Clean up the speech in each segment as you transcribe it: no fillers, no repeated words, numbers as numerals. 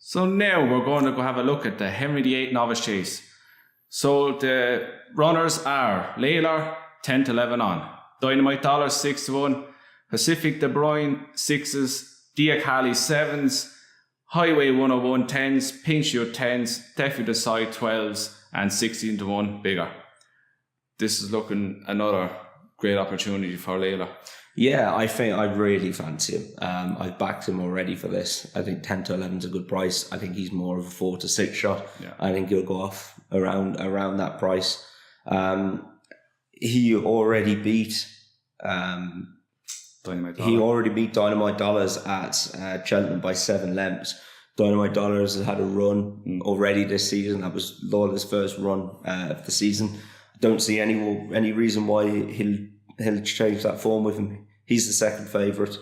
So now we're going to go have a look at the Henry VIII Novice Chase. So the runners are Layla 10 to 11 on, Dynamite Dollar 6 to 1, Pacific De Bruyne 6s, Diakali 7s, Highway 101 10s, Pink Shoot 10s, Defi Decide 12s, and 16 to 1 bigger. This is looking another great opportunity for Layla. Yeah, I think I really fancy him. I've backed him already for this. I think 10 to 11 is a good price. I think he's more of a 4 to 6 shot. Yeah. I think he'll go off around that price. He already beat Dynamite Dollars at Cheltenham by 7 lengths. Dynamite Dollars has had a run already this season. That was Lawler's first run of the season. Don't see any reason why he'll change that form with him. He's the second favourite.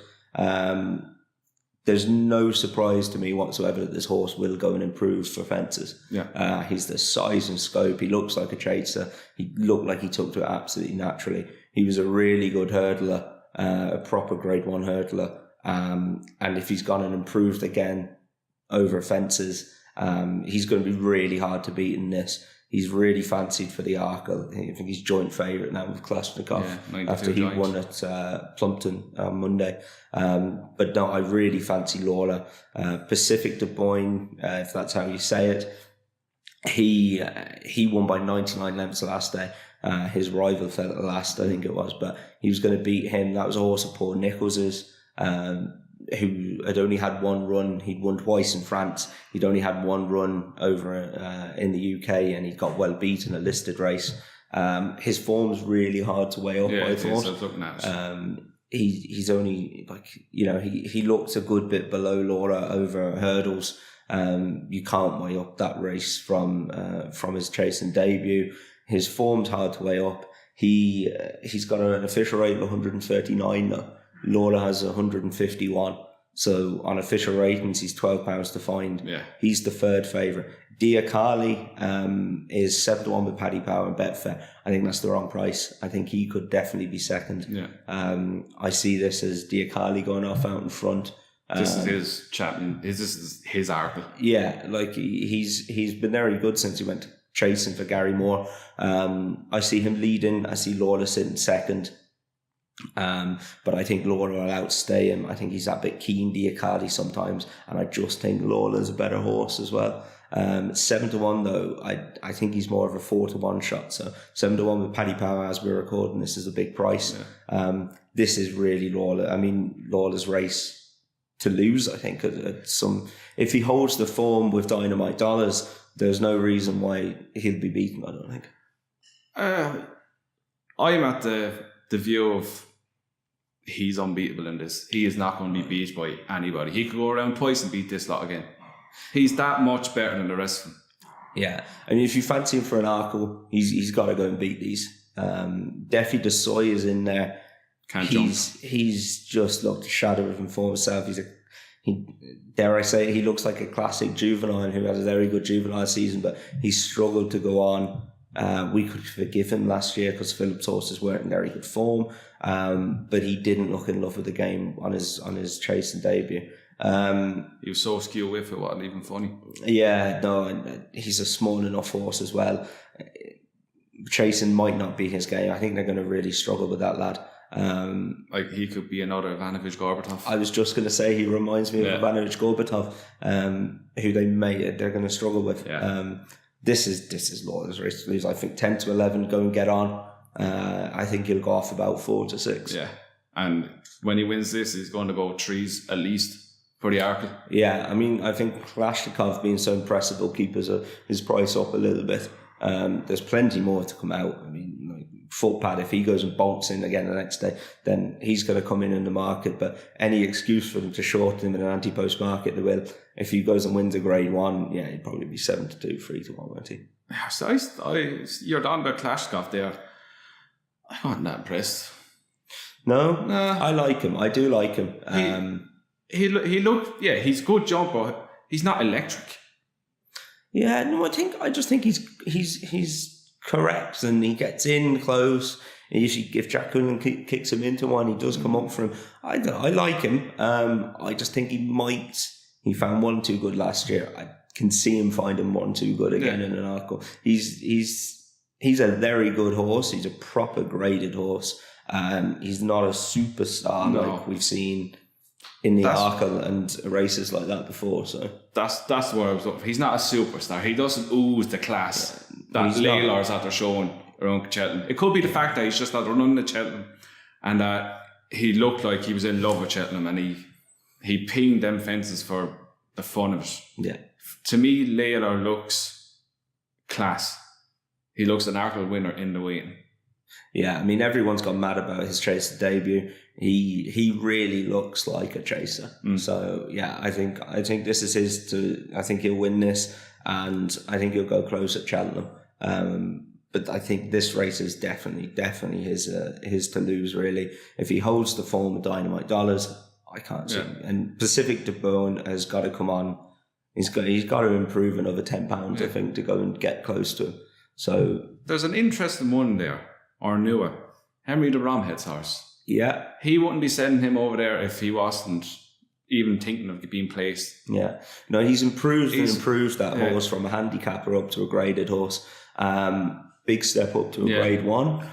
There's no surprise to me whatsoever that this horse will go and improve for fences. Yeah. He's the size and scope. He looks like a chaser. He looked like he took to it absolutely naturally. He was a really good hurdler, a proper grade 1 hurdler. And if he's gone and improved again over fences, he's going to be really hard to beat in this. He's really fancied for the Arkle. I think he's joint favourite now with Kalashnikov after he won at Plumpton on Monday. But no, I really fancy Lawler. Pacific De Bruyne, if that's how you say it, he won by 99 lengths the last day. His rival fell at the last, I think it was, but he was going to beat him. That was a horse of Paul Nichols's, who had only had one run. He'd won twice in France. He'd only had one run over in the UK, and he got well beat in a listed race. His form's really hard to weigh up, I thought. I was looking at it. He's only he looks a good bit below Laura over hurdles. You can't weigh up that race from his chasing debut. His form's hard to weigh up. He's got an official rate of 139 now. Laura has 151. So on official ratings, he's £12 to find. Yeah. He's the third favourite. Diakali is 7 to 1 with Paddy Power and Betfair. I think that's the wrong price. I think he could definitely be second. Yeah. I see this as Diakali going off out in front. This is his Chapman. This is his Arkle. Yeah, like he's been very good since he went chasing for Gary Moore. I see him leading. I see Lawler sitting second. But I think Lawler will outstay him. I think he's that bit keen Diakali sometimes, and I just think Lawler's a better horse as well. 7 to 1 though, I think he's more of a 4 to 1 shot. So 7 to 1 with Paddy Power as we're recording. This is a big price. Yeah. This is really Lawler. I mean, Lawler's race to lose. I think at some, if he holds the form with Dynamite Dollars, there's no reason why he'll be beaten. I don't think. I'm at the view of he's unbeatable in this. He is not going to be beat by anybody. He could go around twice and beat this lot again. He's that much better than the rest of them. Yeah, I mean, if you fancy him for an Arkle, he's got to go and beat these. Defi Desoy is in there. He's just looked a shadow of him for himself. Dare I say, he looks like a classic juvenile who had a very good juvenile season, but he struggled to go on. We could forgive him last year because Philip's horses weren't in very good form, but he didn't look in love with the game on his chasing debut. He was so skew with it, wasn't even funny. Yeah, no, he's a small enough horse as well. Chasing might not be his game. I think they're going to really struggle with that lad. Like he could be another Ivanovic Gorbatov. I was just going to say he reminds me of Ivanovic Gorbatov, who they're going to struggle with. Yeah. This is Lawler's race to lose. I think 10 to 11, go and get on. I think he'll go off about 4 to 6. Yeah, and when he wins this, he's going to go 3s at least for the Arkle. Yeah, I mean, I think Kalashnikov being so impressive will keep his price up a little bit. There's plenty more to come out. I mean, like Footpad, if he goes and bolts in again the next day, then he's going to come in the market. But any excuse for them to short him in an anti-post market, they will. If he goes and wins a grade 1, yeah, he'd probably be 7 to 2, 3 to 1, won't he? So you're down by Kalashnikov there. I wasn't that impressed. No, I like him. I do like him. He looked, yeah, he's a good jumper. He's not electric. Yeah, no, I just think he's correct, and he gets in close. If Jack Cullen kicks him into one, he does come up for him. I like him. I just think he He found one too good last year. I can see him finding one too good again in an Arkle. He's a very good horse. He's a proper graded horse. He's not a superstar like we've seen in the Arkle and races like that before. So that's where I was up. He's not a superstar. He doesn't ooze the class that Laylar's after showing around Cheltenham. It could be the fact that he's just not running at Cheltenham, and that he looked like he was in love with Cheltenham, and he pinged them fences for the fun of it. Yeah. To me, Laylar looks class. He looks an Arkle winner in the waiting. Yeah, I mean, everyone's got mad about his Chaser debut. He really looks like a Chaser. So yeah, I think this is his to. I think he'll win this, and I think he'll go close at Cheltenham. But I think this race is definitely his to lose. Really, if he holds the form of Dynamite Dollars, I can't see him. And Pacific de Beaune has got to come on. He's got to improve another £10, I think, to go and get close to him. So there's an interesting one there, or newer, Henry de Bromhead's horse. Yeah, he wouldn't be sending him over there if he wasn't even thinking of being placed. Yeah, no, he's improved that horse from a handicapper up to a graded horse. Big step up to a grade 1.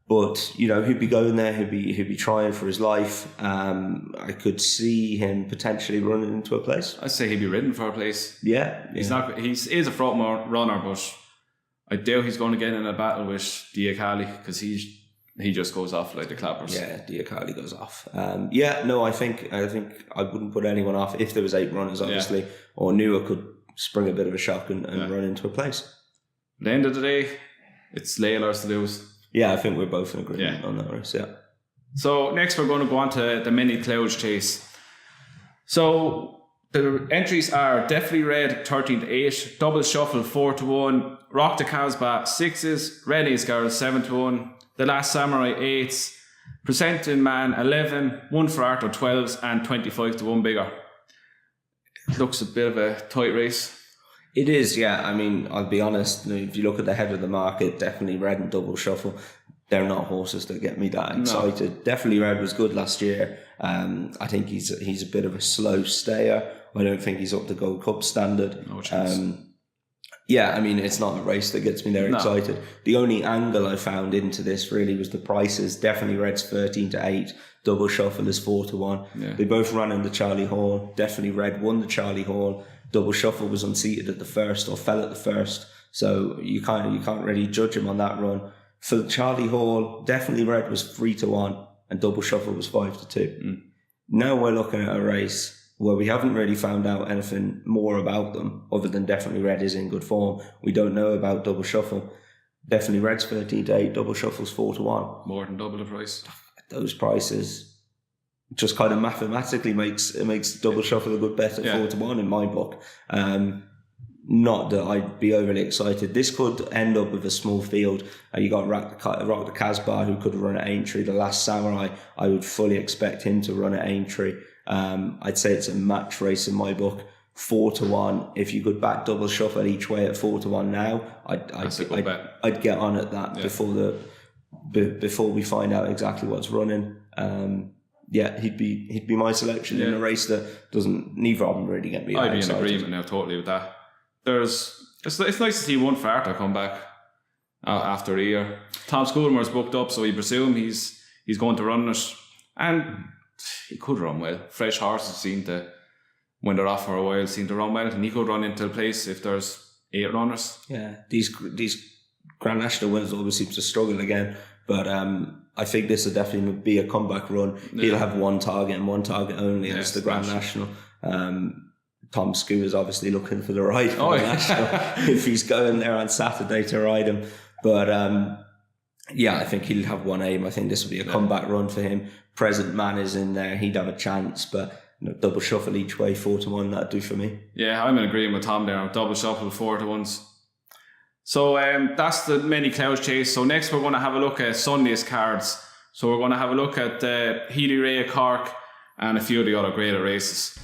But you know, he'd be going there. He'd be trying for his life. I could see him potentially running into a place. I'd say he'd be ridden for a place. Yeah, he's not. He is a front runner, but I doubt he's going to get in a battle with Diakali, because he just goes off like the clappers. Yeah, Diakali goes off. I think I wouldn't put anyone off if there was 8 runners, obviously, or Nua could spring a bit of a shock and run into a place. At the end of the day, it's Laylar's to lose. Yeah, I think we're both in agreement on that race, yeah. So next we're going to go on to the Many Clouds Chase. So the entries are Definitely Red 13-8, Double Shuffle 4-1, Rock the Casbah 6s, Rennie's Girl 7-1, The Last Samurai 8s, Presenting Man 11, One for Arthur 12s, and 25-1 bigger. It looks a bit of a tight race. It is, yeah. I mean, I'll be honest, if you look at the head of the market, Definitely Red and Double Shuffle, they're not horses that get me that excited. No. Definitely Red was good last year. I think he's a bit of a slow stayer. I don't think he's up to Gold Cup standard. No chance. Yeah, I mean, it's not a race that gets me there excited. The only angle I found into this really was the prices. Definitely Red's 13-8, Double Shuffle is 4-1. Yeah. They both ran in the Charlie Hall. Definitely Red won the Charlie Hall. Double Shuffle was unseated at the first, or fell at the first, so you can't really judge him on that run. For Charlie Hall, Definitely Red was 3-1, and Double Shuffle was 5-2. Now we're looking at a race where we haven't really found out anything more about them, other than Definitely Red is in good form. We don't know about Double Shuffle. Definitely Red's 13-8, Double Shuffle's 4-1. More than double the price. Those prices just kind of mathematically makes Double Shuffle a good bet at 4-1 in my book. Not that I'd be overly excited. This could end up with a small field. You got Rock the Casbah, who could run at Aintree. The Last Samurai, I would fully expect him to run at Aintree. I'd say it's a match race in my book. 4-1. If you could back Double Shuffle each way at 4-1 now, I'd get on at that before we find out exactly what's running. He'd be my selection in a race that doesn't. Neither of them really get me. I'd be in agreement now, totally with that. It's nice to see One for Arthur come back after a year. Tom Schoolmore's booked up, so you presume he's going to run it, and he could run well. Fresh horses seem to, when they're off for a while, seem to run well, and he could run into a place if there's 8 runners. Yeah, these Grand National winners always seem to struggle again, but I think this will definitely be a comeback run. He'll have one target and one target only, and it's the Grand National. Tom Skoo is obviously looking for the ride for the National if he's going there on Saturday to ride him. But I think he'll have one aim. I think this will be a comeback run for him. Present Man is in there. He'd have a chance, but Double Shuffle each way, 4-1, that'd do for me. Yeah, I'm in agreement with Tom there. Double Shuffle, 4-1s. So that's the Many Clouds Chase. So next we're going to have a look at Sunday's cards. So we're going to have a look at Healy Ray of Cork and a few of the other greater races.